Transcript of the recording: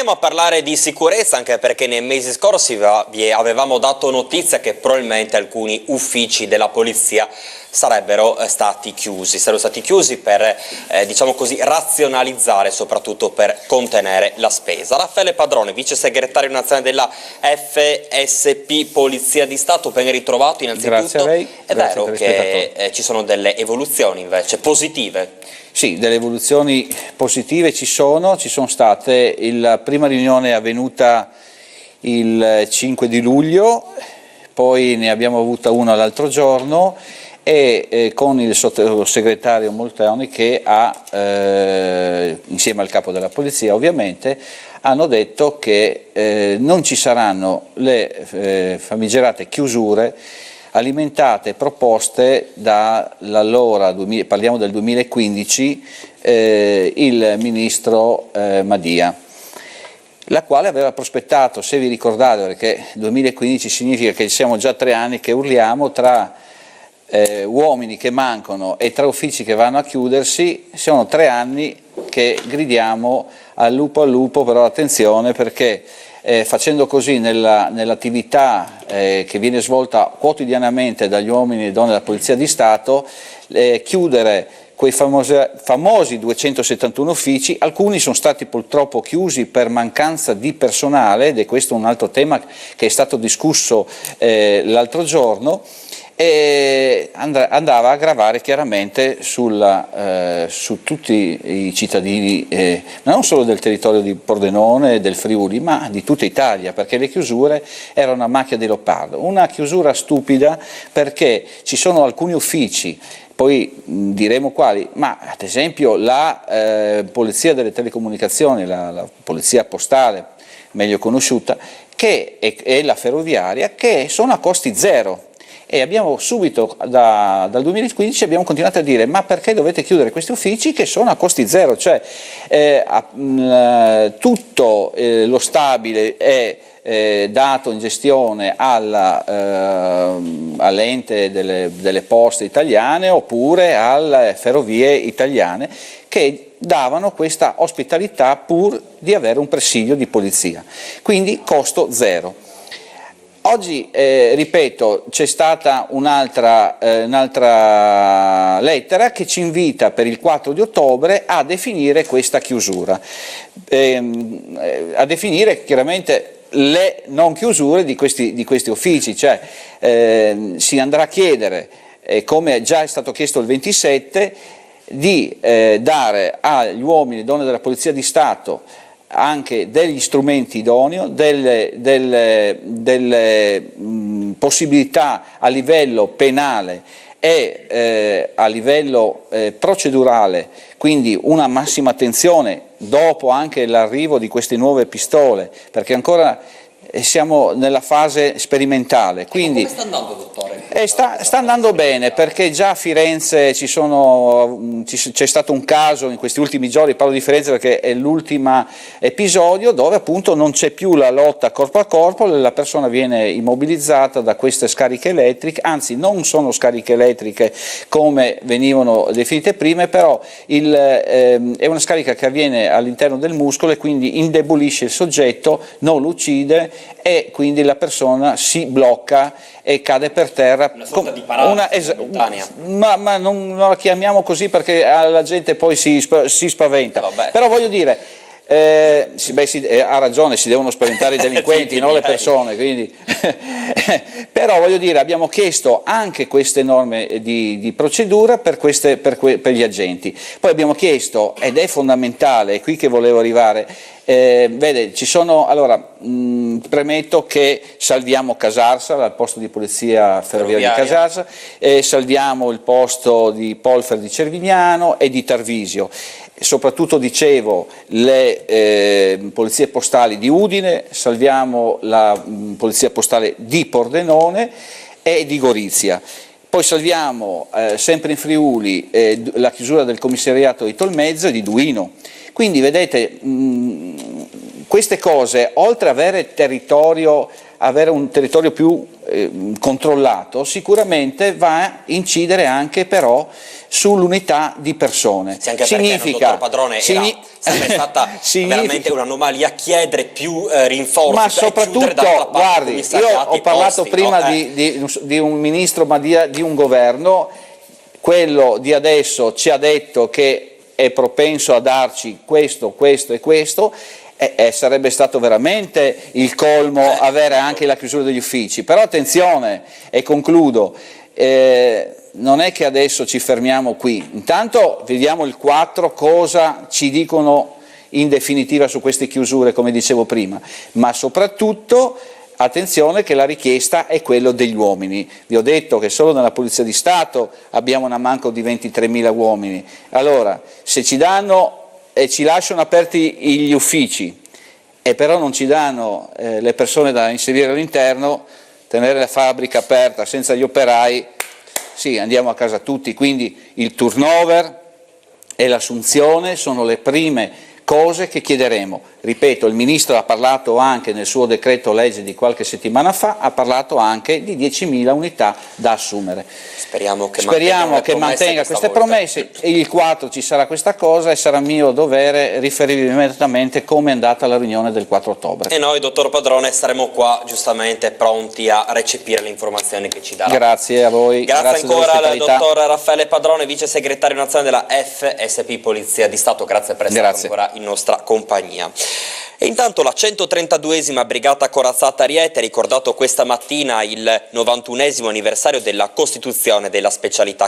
Torniamo a parlare di sicurezza, anche perché nei mesi scorsi vi avevamo dato notizia che probabilmente alcuni uffici della polizia sarebbero stati chiusi per, diciamo così, razionalizzare, soprattutto per contenere la spesa. Raffaele Padrone, vice segretario nazionale della FSP Polizia di Stato, ben ritrovato innanzitutto. Grazie a lei. È vero che ci sono delle evoluzioni invece positive? Sì, delle evoluzioni positive ci sono state. La prima riunione è avvenuta il 5 di luglio, poi ne abbiamo avuta una l'altro giorno e con il sottosegretario Molteni che insieme al capo della polizia ovviamente, hanno detto che non ci saranno le famigerate chiusure alimentate e proposte dall'allora, parliamo del 2015, il ministro Madia, la quale aveva prospettato, se vi ricordate, perché 2015 significa che siamo già 3 anni che urliamo, tra uomini che mancano e tra uffici che vanno a chiudersi, sono 3 anni che gridiamo al lupo, però attenzione perché facendo così nell'attività che viene svolta quotidianamente dagli uomini e donne della Polizia di Stato, chiudere quei famosi 271 uffici, alcuni sono stati purtroppo chiusi per mancanza di personale, ed è questo un altro tema che è stato discusso l'altro giorno, e andava a gravare chiaramente su tutti i cittadini, non solo del territorio di Pordenone e del Friuli, ma di tutta Italia, perché le chiusure erano una macchia di leopardo, una chiusura stupida perché ci sono alcuni uffici, poi diremo quali, ma ad esempio la polizia delle telecomunicazioni, la polizia postale meglio conosciuta, e la ferroviaria, che sono a costi zero. E abbiamo subito, dal 2015, abbiamo continuato a dire: ma perché dovete chiudere questi uffici che sono a costi zero? Cioè tutto lo stabile è dato in gestione all'ente delle poste italiane oppure alle ferrovie italiane, che davano questa ospitalità pur di avere un presidio di polizia, quindi costo zero. Oggi, ripeto, c'è stata un'altra lettera che ci invita per il 4 di ottobre a definire questa chiusura, a definire chiaramente le non chiusure di questi uffici, cioè si andrà a chiedere, come già è stato chiesto il 27, di dare agli uomini e donne della Polizia di Stato anche degli strumenti idonei, delle possibilità a livello penale e a livello procedurale, quindi una massima attenzione dopo anche l'arrivo di queste nuove pistole, perché ancora siamo nella fase sperimentale. Quindi, come sta andando, dottore? Sta andando bene, perché già a Firenze c'è stato un caso in questi ultimi giorni, parlo di Firenze perché è l'ultimo episodio, dove appunto non c'è più la lotta corpo a corpo, la persona viene immobilizzata da queste scariche elettriche, anzi non sono scariche elettriche come venivano definite prima, però è una scarica che avviene all'interno del muscolo e quindi indebolisce il soggetto, non lo uccide e quindi la persona si blocca e cade per terra. Una sorta di paralisi momentanea. Ma non la chiamiamo così perché la gente poi si spaventa. Però voglio dire, ha ragione, si devono spaventare i delinquenti, non le persone, quindi. Però voglio dire, abbiamo chiesto anche queste norme di procedura per gli agenti. Poi abbiamo chiesto, ed è fondamentale, è qui che volevo arrivare, vede, ci sono, allora, premetto che salviamo Casarsa, dal posto di polizia ferroviaria di Casarsa, salviamo il posto di Polfer di Cervignano e di Tarvisio. Soprattutto, dicevo, le polizie postali di Udine, salviamo la polizia postale di Pordenone e di Gorizia. Poi salviamo sempre in Friuli la chiusura del commissariato di Tolmezzo e di Duino. Quindi vedete, queste cose, oltre ad avere territorio avere un territorio più controllato, sicuramente va a incidere anche però sull'unità di persone. Sì, anche perché, dottor Padrone, era sempre stata veramente un'anomalia chiedere più rinforzi, ma soprattutto, guardi, io ho parlato prima di un ministro, ma di un governo. Quello di adesso ci ha detto che è propenso a darci questo, questo e questo, sarebbe stato veramente il colmo avere anche la chiusura degli uffici. Però attenzione, e concludo, non è che adesso ci fermiamo qui, intanto vediamo il 4 cosa ci dicono in definitiva su queste chiusure, come dicevo prima, ma soprattutto attenzione che la richiesta è quella degli uomini. Vi ho detto che solo nella Polizia di Stato abbiamo una manco di 23.000 uomini. Allora, se ci danno e ci lasciano aperti gli uffici e però non ci danno le persone da inserire all'interno, tenere la fabbrica aperta senza gli operai, sì, andiamo a casa tutti. Quindi il turnover e l'assunzione sono le prime cose che chiederemo. Ripeto, il Ministro ha parlato anche nel suo decreto legge di qualche settimana fa, ha parlato anche di 10.000 unità da assumere. Speriamo che mantenga queste promesse, e il 4 ci sarà questa cosa e sarà mio dovere riferirvi immediatamente come è andata la riunione del 4 ottobre. E noi, dottor Padrone, saremo qua giustamente pronti a recepire le informazioni che ci darà. Grazie a voi. Grazie ancora al dottor Raffaele Padrone, vice segretario nazionale della FSP Polizia di Stato. Grazie per essere ancora in nostra compagnia. E intanto la 132esima Brigata Corazzata Ariete ha ricordato questa mattina il 91esimo anniversario della costituzione della specialità